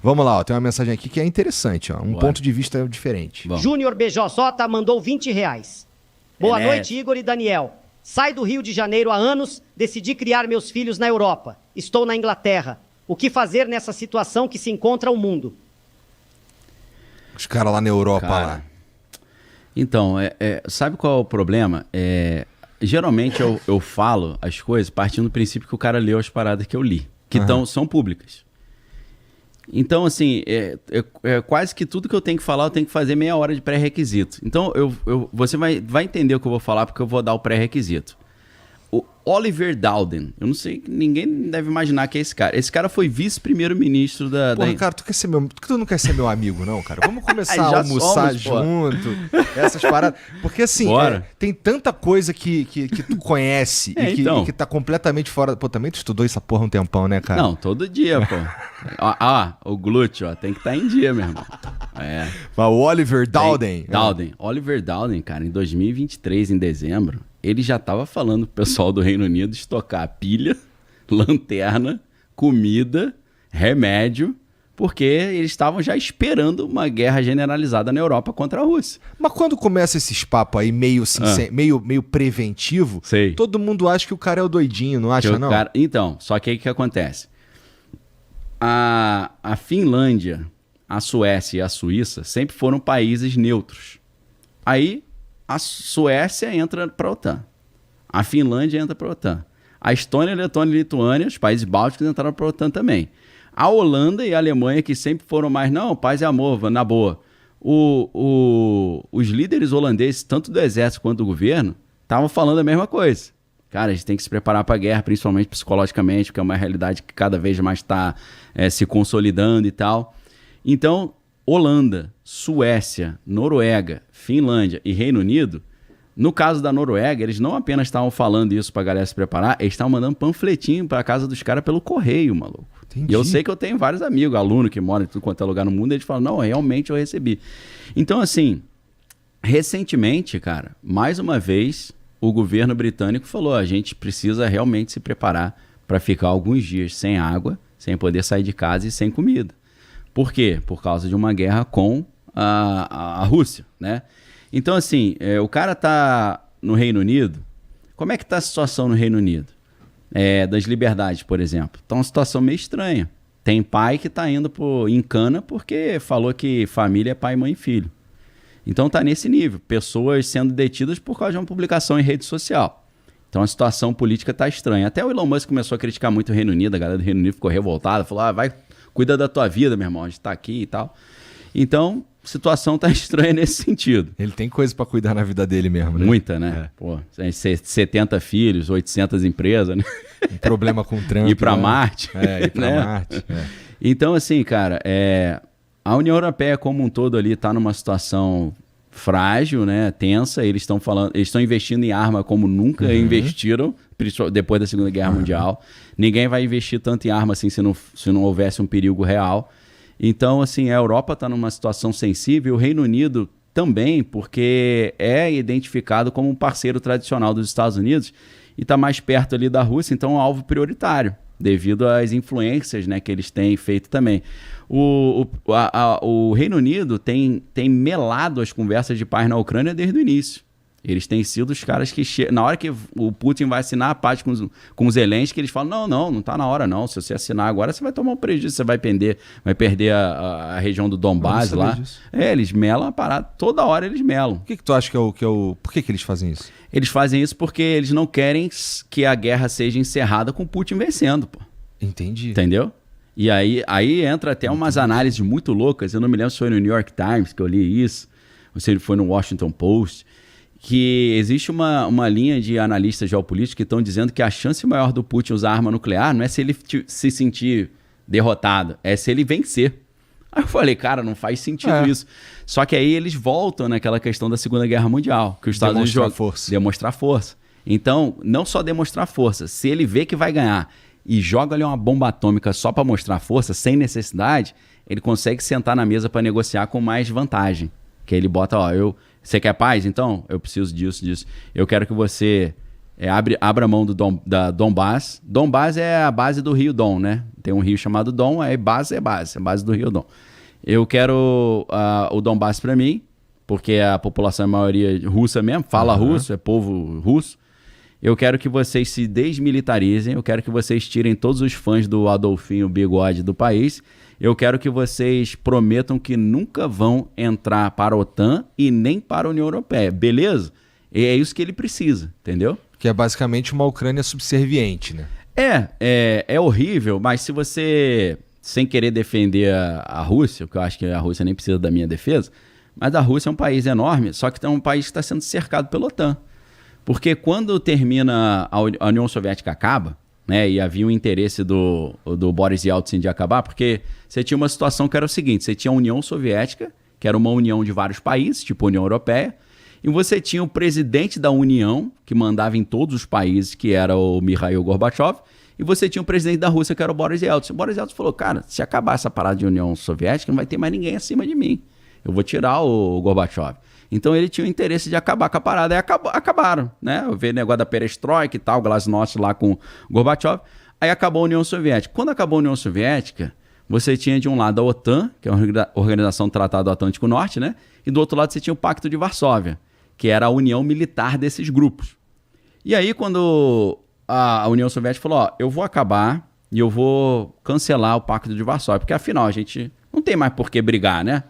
Vamos lá, ó, tem uma mensagem aqui que é interessante, ó, ponto de vista diferente. Júnior BJJ mandou R$20. Boa noite, Igor e Daniel. Sai do Rio de Janeiro há anos, decidi criar meus filhos na Europa. Estou na Inglaterra. O que fazer nessa situação que se encontra o mundo? Os caras lá na Europa, lá. Então, sabe qual é o problema? Geralmente eu falo as coisas partindo do princípio que o cara leu as paradas que eu li, que são públicas. Então, assim, quase que tudo que eu tenho que falar, eu tenho que fazer meia hora de pré-requisito. Então, você vai entender o que eu vou falar, porque eu vou dar o pré-requisito. O Oliver Dowden, eu não sei, ninguém deve imaginar que é esse cara. Esse cara foi vice-primeiro-ministro da... Porra, cara, tu não quer ser meu amigo, não, cara? Vamos começar a almoçar junto, essas paradas. Porque, assim, tem tanta coisa que tu conhece e que tá completamente fora... Pô, também tu estudou essa porra um tempão, né, cara? Não, todo dia, pô. O glúteo, tem que estar em dia, meu irmão. Mas o Oliver Dowden... Oliver Dowden, cara, em 2023, em dezembro... Ele já estava falando pro pessoal do Reino Unido estocar pilha, lanterna, comida, remédio, porque eles estavam já esperando uma guerra generalizada na Europa contra a Rússia. Mas quando começa esses papos aí meio preventivo, todo mundo acha que o cara é o doidinho, não acha, não? Então, só que aí o que acontece? A Finlândia, a Suécia e a Suíça sempre foram países neutros. Aí a Suécia entra para a OTAN. A Finlândia entra para a OTAN. A Estônia, a Letônia e a Lituânia, os países bálticos, entraram para a OTAN também. A Holanda e a Alemanha, que sempre foram mais, não, paz e amor, na boa. Os líderes holandeses, tanto do exército quanto do governo, estavam falando a mesma coisa. Cara, a gente tem que se preparar para a guerra, principalmente psicologicamente, porque é uma realidade que cada vez mais está se consolidando e tal. Então, Holanda, Suécia, Noruega, Finlândia e Reino Unido, no caso da Noruega, eles não apenas estavam falando isso pra galera se preparar, eles estavam mandando panfletinho pra casa dos caras pelo correio, maluco. Entendi. E eu sei que eu tenho vários amigos, alunos que moram em tudo quanto é lugar no mundo, e eles falam, não, realmente eu recebi. Então, assim, recentemente, cara, mais uma vez, o governo britânico falou, a gente precisa realmente se preparar para ficar alguns dias sem água, sem poder sair de casa e sem comida. Por quê? Por causa de uma guerra com a Rússia, né? Então, assim, o cara tá no Reino Unido. Como é que tá a situação no Reino Unido? Das liberdades, por exemplo. Tá uma situação meio estranha. Tem pai que tá indo em cana porque falou que família é pai, mãe e filho. Então tá nesse nível. Pessoas sendo detidas por causa de uma publicação em rede social. Então a situação política tá estranha. Até o Elon Musk começou a criticar muito o Reino Unido. A galera do Reino Unido ficou revoltada. Falou, vai... Cuida da tua vida, meu irmão, a gente tá aqui e tal. Então, a situação tá estranha nesse sentido. Ele tem coisa para cuidar na vida dele mesmo, né? Muita, né? Pô, 70 filhos, 800 empresas, né? Um problema com o Trump. Ir para Marte. Ir para Marte. Então, assim, cara, a União Europeia como um todo ali tá numa situação frágil, né? Tensa. Eles estão investindo em arma como nunca investiram depois da Segunda Guerra Mundial. Ninguém vai investir tanto em arma assim se não houvesse um perigo real. Então, assim, a Europa está numa situação sensível, o Reino Unido também, porque é identificado como um parceiro tradicional dos Estados Unidos e está mais perto ali da Rússia, então é um alvo prioritário, devido às influências, né, que eles têm feito também. O Reino Unido tem melado as conversas de paz na Ucrânia desde o início. Eles têm sido os caras que... Na hora que o Putin vai assinar a paz com os Zelensky, eles falam, não tá na hora não. Se você assinar agora, você vai tomar um prejuízo, você vai perder a região do Donbass lá. Disso. Eles melam a parada. Toda hora eles melam. O que tu acha que é o... Por que eles fazem isso? Eles fazem isso porque eles não querem que a guerra seja encerrada com o Putin vencendo, pô. Entendi. Entendeu? E aí entra até umas análises muito loucas. Eu não me lembro se foi no New York Times que eu li isso, ou se foi no Washington Post, que existe uma linha de analistas geopolíticos que estão dizendo que a chance maior do Putin usar arma nuclear não é se ele se sentir derrotado, é se ele vencer. Aí eu falei, cara, não faz sentido isso. Só que aí eles voltam naquela questão da Segunda Guerra Mundial, que os Estados Unidos demonstrar força. Então, não só demonstrar força, se ele vê que vai ganhar e joga ali uma bomba atômica só para mostrar força, sem necessidade, ele consegue sentar na mesa para negociar com mais vantagem. Que ele bota, você quer paz? Então, eu preciso disso. Eu quero que você abra mão da Donbass. Donbass é a base do rio Don, né? Tem um rio chamado Don, aí base é a base do rio Don. Eu quero o Donbass para mim, porque a população é a maioria russa mesmo, fala russo, é povo russo. Eu quero que vocês se desmilitarizem, eu quero que vocês tirem todos os fãs do Adolfinho Bigode do país, eu quero que vocês prometam que nunca vão entrar para a OTAN e nem para a União Europeia, beleza? E é isso que ele precisa, entendeu? Que é basicamente uma Ucrânia subserviente, né? É horrível, mas se você, sem querer defender a Rússia, porque eu acho que a Rússia nem precisa da minha defesa, mas a Rússia é um país enorme, só que é um país que está sendo cercado pela OTAN. Porque quando termina a União Soviética acaba, né, e havia um interesse do Boris Yeltsin de acabar, porque você tinha uma situação que era o seguinte, você tinha a União Soviética, que era uma união de vários países, tipo a União Europeia, e você tinha o presidente da União, que mandava em todos os países, que era o Mikhail Gorbachev, e você tinha o presidente da Rússia, que era o Boris Yeltsin. O Boris Yeltsin falou, cara, se acabar essa parada de União Soviética, não vai ter mais ninguém acima de mim. Eu vou tirar o Gorbachev. Então ele tinha o interesse de acabar com a parada, e acabaram, né? Eu vi o negócio da perestroika e tal, Glasnost lá com o Gorbachev, aí acabou a União Soviética. Quando acabou a União Soviética, você tinha de um lado a OTAN, que é a Organização do Tratado do Atlântico Norte, né? E do outro lado você tinha o Pacto de Varsóvia, que era a união militar desses grupos. E aí quando a União Soviética falou, ó, eu vou acabar e eu vou cancelar o Pacto de Varsóvia, porque afinal a gente não tem mais por que brigar, né?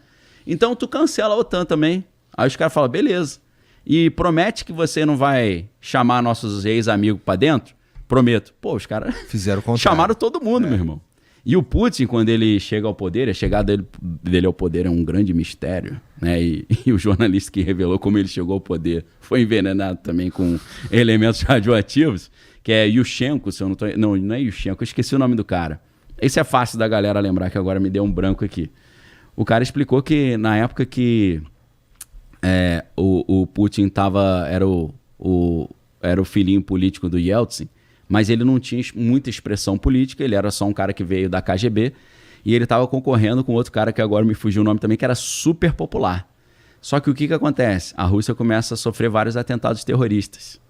Então tu cancela a OTAN também. Aí os caras falam, beleza. E promete que você não vai chamar nossos ex-amigos pra dentro? Prometo. Pô, os caras fizeram o contrário. Chamaram todo mundo, meu irmão. E o Putin, quando ele chega ao poder, a chegada dele ao poder é um grande mistério, né? E o jornalista que revelou como ele chegou ao poder foi envenenado também com elementos radioativos, que é Yushchenko, se eu não tô... Não é Yushchenko, eu esqueci o nome do cara. Esse é fácil da galera lembrar, que agora me deu um branco aqui. O cara explicou que na época que o Putin era o filhinho político do Yeltsin, mas ele não tinha muita expressão política, ele era só um cara que veio da KGB, e ele estava concorrendo com outro cara que agora me fugiu o nome também, que era super popular. Só que o que acontece? A Rússia começa a sofrer vários atentados terroristas,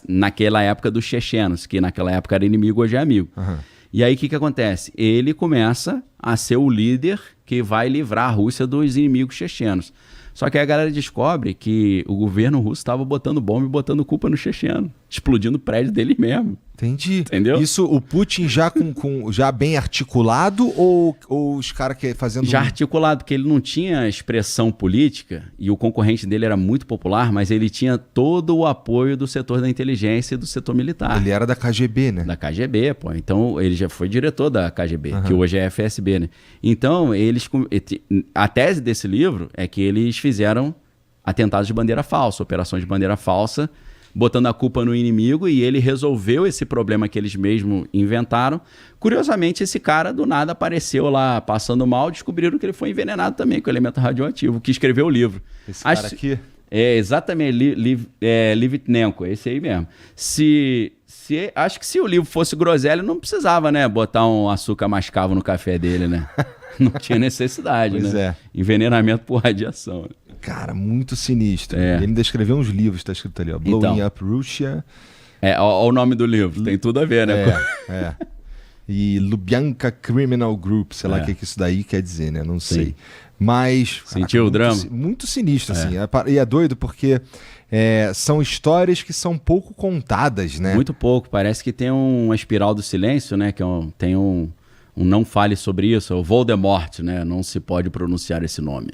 naquela época dos chechenos, que naquela época era inimigo, hoje é amigo. Uhum. E aí o que acontece? Ele começa a ser o líder que vai livrar a Rússia dos inimigos chechenos. Só que aí a galera descobre que o governo russo estava botando bomba e botando culpa no checheno, explodindo o prédio dele mesmo. Entendi. Entendeu? Isso o Putin já já bem articulado ou os caras que fazendo... Já articulado, porque ele não tinha expressão política e o concorrente dele era muito popular, mas ele tinha todo o apoio do setor da inteligência e do setor militar. Ele era da KGB, né? Da KGB, pô. Então ele já foi diretor da KGB, que hoje é FSB, né? Então a tese desse livro é que eles fizeram atentados de bandeira falsa, operações de bandeira falsa, botando a culpa no inimigo, e ele resolveu esse problema que eles mesmos inventaram. Curiosamente, esse cara do nada apareceu lá passando mal, descobriram que ele foi envenenado também com elemento radioativo, que escreveu o livro. Esse cara aqui? É, exatamente, Livitnenko, esse aí mesmo. Acho que se o livro fosse groselha, não precisava, né, botar um açúcar mascavo no café dele, né? Não tinha necessidade, pois né? É. Envenenamento por radiação. Cara, muito sinistro. Ele ainda escreveu uns livros, tá escrito ali, ó. Blowing Up Russia. Olha o nome do livro, tem tudo a ver, né? E Lubyanka Criminal Group, sei lá o que isso daí quer dizer, né? Não sei. Mas... Sentiu o drama? Muito sinistro, assim. E é doido porque são histórias que são pouco contadas, né? Muito pouco. Parece que tem uma espiral do silêncio, né? Que tem um não fale sobre isso, é o Voldemort, né? Não se pode pronunciar esse nome.